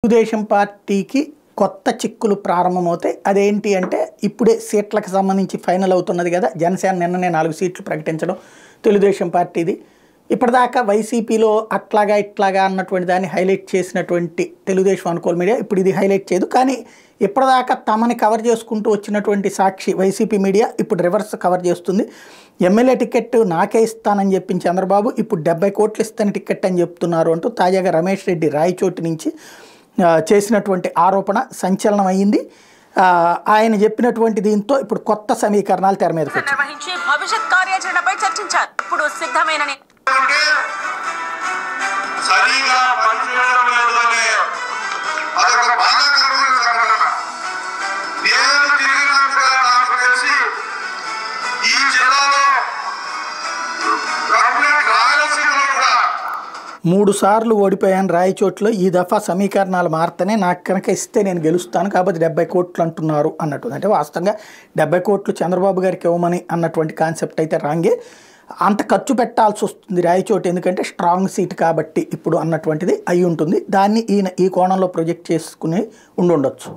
తెలుగుదేశం పార్టీకి కొత్త చిక్కులు ప్రారంభమవుతాయి. అదేంటి అంటే ఇప్పుడే సీట్లకు సంబంధించి ఫైనల్ అవుతున్నది కదా. జనసేన నిన్ననే 4 సీట్లు ప్రకటించడం తెలుగుదేశం పార్టీది. ఇప్పటిదాకా వైసీపీలో అట్లాగా ఇట్లాగా అన్నటువంటి దాన్ని హైలైట్ చేసినటువంటి తెలుగుదేశం అనుకూల మీడియా ఇప్పుడు ఇది హైలైట్ చేయదు. కానీ ఇప్పటిదాకా తమని కవర్ చేసుకుంటూ వచ్చినటువంటి సాక్షి వైసీపీ మీడియా ఇప్పుడు రివర్స్ కవర్ చేస్తుంది. ఎమ్మెల్యే టికెట్ నాకే ఇస్తానని చెప్పింది చంద్రబాబు, ఇప్పుడు 70 కోట్లు ఇస్తాను టికెట్ అని చెప్తున్నారు అంటూ తాజాగా రమేష్ రెడ్డి రాయచోటి నుంచి చేసినటువంటి ఆరోపణ సంచలనం అయ్యింది. ఆయన చెప్పినటువంటి దీంతో ఇప్పుడు కొత్త సమీకరణాలు తెర మీదకి వచ్చాయి. భవిష్యత్ కార్యాచరణపై చర్చించారు. ఇప్పుడు సిద్ధమైన మూడు సార్లు ఓడిపోయాను రాయచోట్లో, ఈ దఫా సమీకరణాలు మారితేనే నాకు కనుక ఇస్తే నేను గెలుస్తాను, కాబట్టి 70 కోట్లు అంటున్నారు అన్నట్టు. అంటే వాస్తవంగా 70 కోట్లు చంద్రబాబు గారికి ఇవ్వమని అన్నటువంటి కాన్సెప్ట్ అయితే రాంగే. అంత ఖర్చు పెట్టాల్సి వస్తుంది రాయచోటు, ఎందుకంటే స్ట్రాంగ్ సీట్ కాబట్టి ఇప్పుడు అన్నటువంటిది అయి ఉంటుంది. దాన్ని ఈయన ఈ కోణంలో ప్రొజెక్ట్ చేసుకుని ఉండొచ్చు.